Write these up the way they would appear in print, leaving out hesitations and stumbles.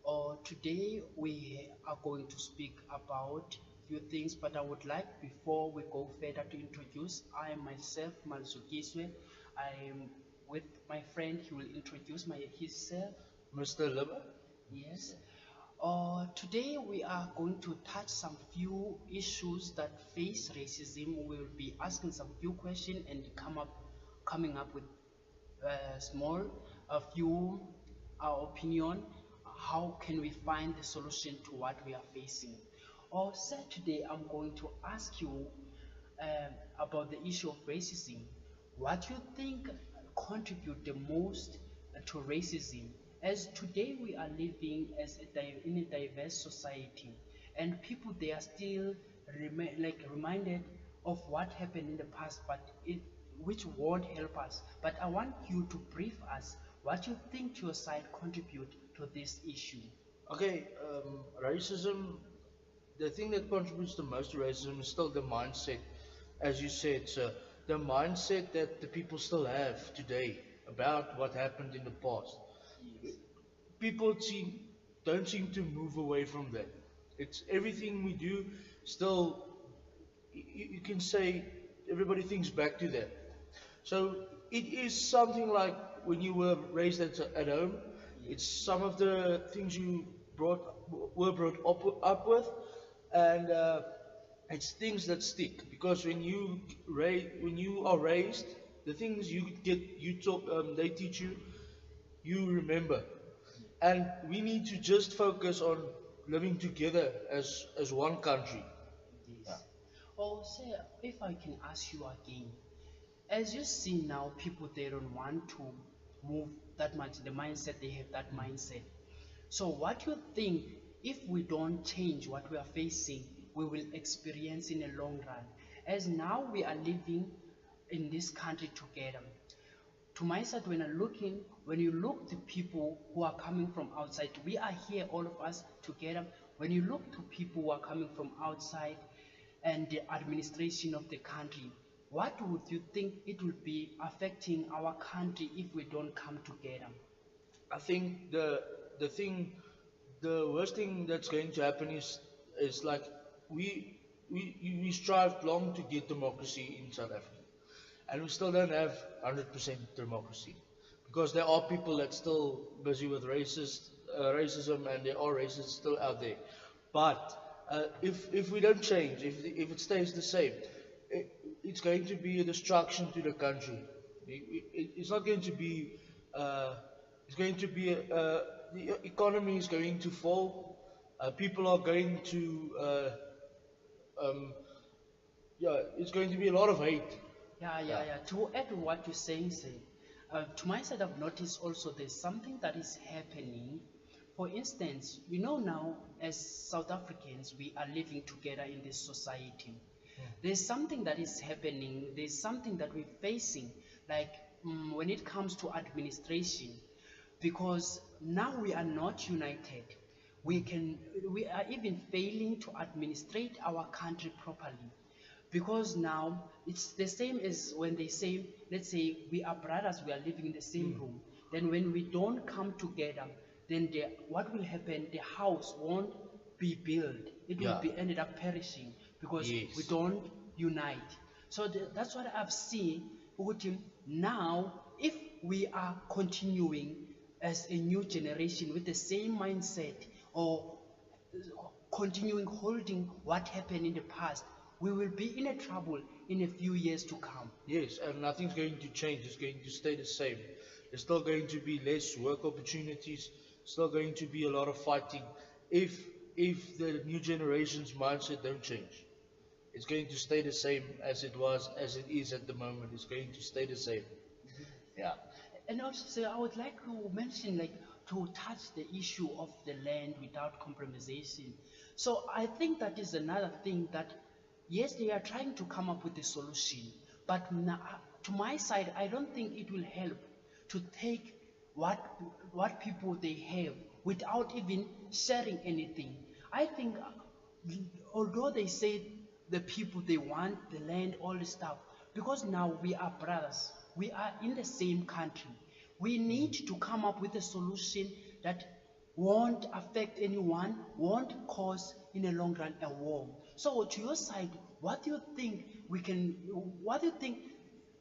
Today we are going to speak about few things, but I would like before we go further to introduce I myself, Malzukiswe. I am with my friend. He will introduce himself. Mr. Liver? Yes. Today we are going to touch some few issues that face racism. We will be asking some few questions and coming up with a few our opinion. How can we find the solution to what we are facing? Sir, today I'm going to ask you about the issue of racism. What you think contribute the most to racism? As today we are living in a diverse society, and people they are still reminded of what happened in the past, but which won't help us. But I want you to brief us what you think to your side contribute to this issue. Okay, racism, the thing that contributes the most to racism is still the mindset, as you said, sir. The mindset that the people still have today about what happened in the past. Yes. People don't seem to move away from that. It's everything we do still, you can say, everybody thinks back to that. So it is something like when you were raised at home. It's Yes. some of the things you brought were brought up with, and it's things that stick. Because when you are raised, the things they teach you, you remember. And we need to just focus on living together as one country. Yeah. Yes. Sir, if I can ask you again, as you see now, people they don't want to move that much. The mindset they have that mindset. So, what you think if we don't change what we are facing, we will experience in a long run? As now we are living in this country together. To my side, when you look to people who are coming from outside, we are here, all of us together. When you look to people who are coming from outside and the administration of the country, what would you think it will be affecting our country if we don't come together? I think the thing, the worst thing that's going to happen is like we we strive long to get democracy in South Africa, and we still don't have 100% democracy because there are people that still busy with racism, and there are racists still out there. But if we don't change, if it stays the same, it, it's going to be a destruction to the country. It's not going to be. It's going to be the economy is going to fall. People are going to um, yeah. It's going to be a lot of hate. Yeah, Yeah. yeah, yeah. To add to what you're saying, say, to my side, I've noticed also there's something that is happening. For instance, now as South Africans, we are living together in this society. There's something that is happening. There's something that we're facing, like when it comes to administration, because now we are not united. We are even failing to administrate our country properly, because now it's the same as when they say, let's say we are brothers, we are living in the same room. Then when we don't come together, then what will happen? The house won't be built. It will Yeah. be ended up perishing because we Yes. don't unite. So that's what I've seen. Ukuthi now, if we are continuing as a new generation with the same mindset, or continuing holding what happened in the past, we will be in a trouble in a few years to come. Yes, and nothing's going to change. It's going to stay the same. There's still going to be less work opportunities. Still going to be a lot of fighting. If if the new generation's mindset don't change, it's going to stay the same as it was, as it is at the moment. It's going to stay the same. Yeah. And also, sir, I would like to mention, like, to touch the issue of the land without compromisation. So I think that is another thing that, yes, they are trying to come up with a solution, but to my side, I don't think it will help to take what what people they have without even sharing anything. I think, although they say the people they want the land, all the stuff, because now we are brothers, we are in the same country. We need to come up with a solution that won't affect anyone, won't cause in the long run a war. So to your side, what do you think we can, what do you think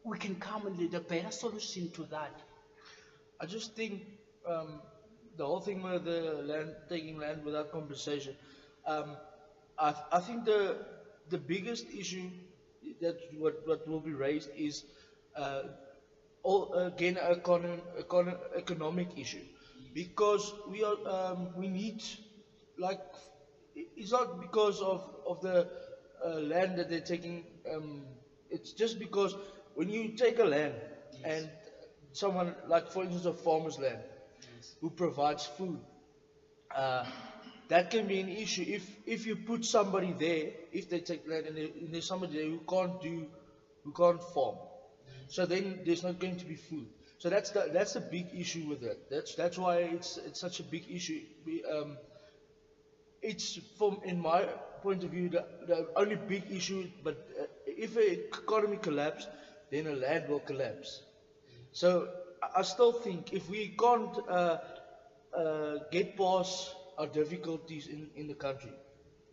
we can come with a better solution to that? I just think um, the whole thing with the land taking land without compensation. Um, I think the biggest issue that what will be raised is uh, all again economic issue, because we need, like, it's not because of the land that they're taking. It's just because when you take a land Yes, and someone, like for instance a farmer's land yes, who provides food, uh, that can be an issue if you put somebody there, if they take land and there's somebody there who can't farm, yes, so then there's not going to be food. So that's the big issue with that. That's why it's such a big issue. It's, from in my point of view, the only big issue. But if an economy collapse, then a land will collapse. So I still think if we can't get past our difficulties in the country,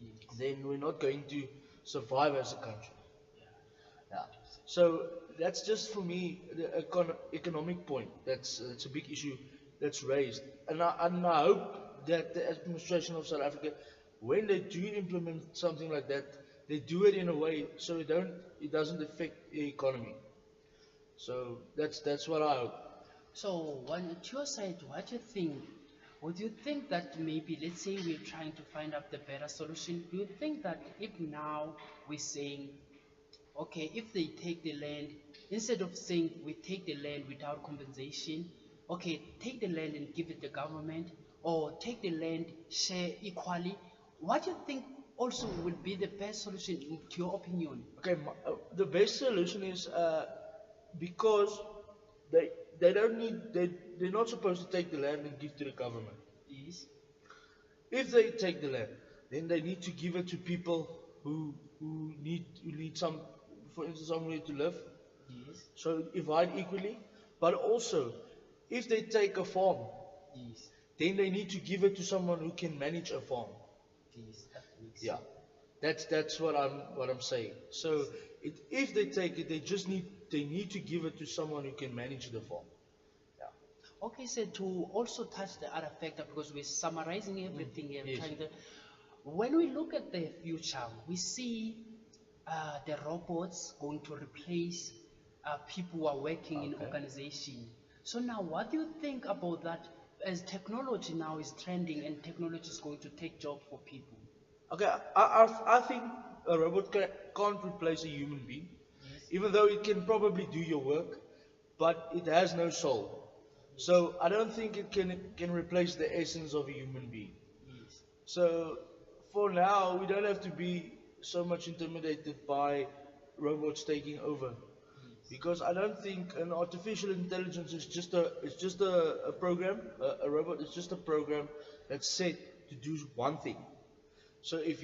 yes. then we're not going to survive as a country. Yeah, Yeah. So that's just for me the economic point. That's a big issue that's raised, and I hope that the administration of South Africa, when they do implement something like that, they do it in a way so it doesn't affect the economy. So that's what I hope. so, when at your side, what do you think? Would you think that maybe, let's say we're trying to find out the better solution, do you think that if now we're saying, okay, if they take the land, instead of saying we take the land without compensation, okay, take the land and give it the government, or take the land, share equally, what do you think also would be the best solution, to your opinion? Okay, the best solution is because they they don't need they're not supposed to take the land and give to the government. Yes, If they take the land, then they need to give it to people who need some, for instance, somewhere to live. yes, So divide equally. But also, if they take a farm, yes, then they need to give it to someone who can manage a farm. yes, that makes Yeah, sense. that's what I'm saying. So if they take it, they need to give it to someone who can manage the farm. Yeah. Okay, so to also touch the other factor, because we're summarizing everything here, Yes. trying to, when we look at the future, we see the robots going to replace people who are working in Okay. organization. So now, what do you think about that? As technology now is trending and technology is going to take job for people. Okay, I think a robot can't replace a human being, Yes. even though it can probably do your work, but it has no soul. So I don't think it can replace the essence of a human being. Yes. So for now, we don't have to be so much intimidated by robots taking over, because I don't think an artificial intelligence is just a program. A robot is just a program that's set to do one thing. So if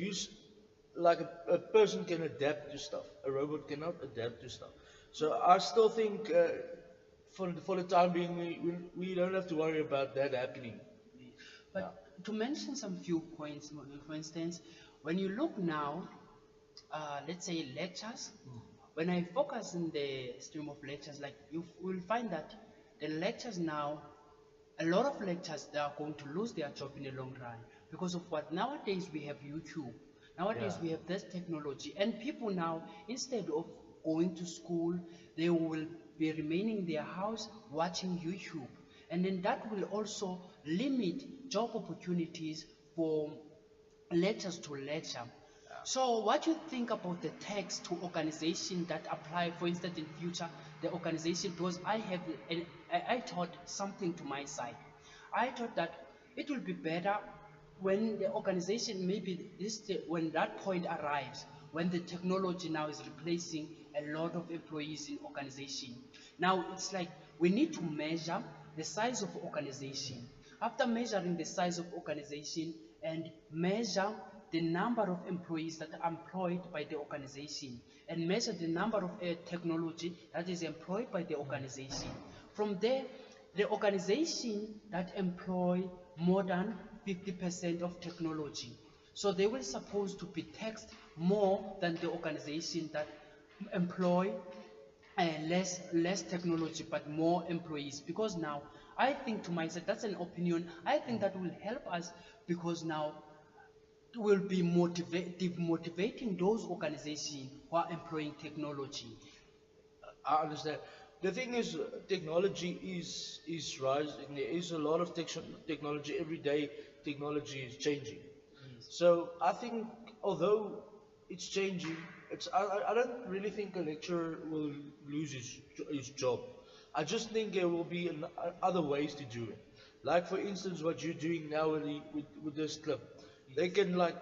like a person can adapt to stuff, a robot cannot adapt to stuff. So I still think for the time being, we don't have to worry about that happening. But to mention some few points, for instance, when you look now, let's say lectures, when I focus in the stream of lectures, like you will find that the lectures now, a lot of lecturers, they are going to lose their job in the long run because of what nowadays we have YouTube. Nowadays Yeah. we have this technology, and people now, instead of going to school, they will be remaining in their house watching YouTube, and then that will also limit job opportunities for lectures to lecture. So what do you think about the tax to organization that apply, for instance, in future, the organization, because I have, I thought something to my side. I thought that it will be better when the organization, maybe when that point arrives, when the technology now is replacing a lot of employees in organization. Now it's like we need to measure the size of organization. After measuring the size of organization and measure the number of employees that are employed by the organization and measure the number of technology that is employed by the organization. From there, the organization that employ more than 50% of technology. So they were supposed to be taxed more than the organization that employ less technology but more employees, because now I think to myself, that's an opinion, I think that will help us, because now will be motivating those organizations who are employing technology. I understand. The thing is, technology is rising. There is a lot of technology every day. Technology is changing. Yes. So I think, although it's changing, I don't really think a lecturer will lose his job. I just think there will be other ways to do it. Like for instance, what you're doing now with this clip, they can like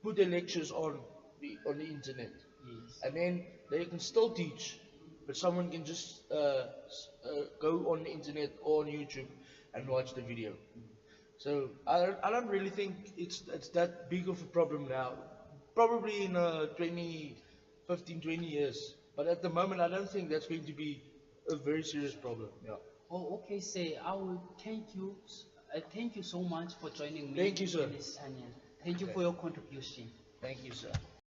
put their lectures on the internet, Yes. and then they can still teach, but someone can just go on the internet or on YouTube and watch the video. So I don't really think it's that big of a problem now. Probably in 20, 15, 20 years. But at the moment, I don't think that's going to be a very serious problem. Yeah. Oh, okay, say, I will thank you so much for joining me Thank you, sir. in this channel. Thank you Okay. for your contribution. Thank you, sir.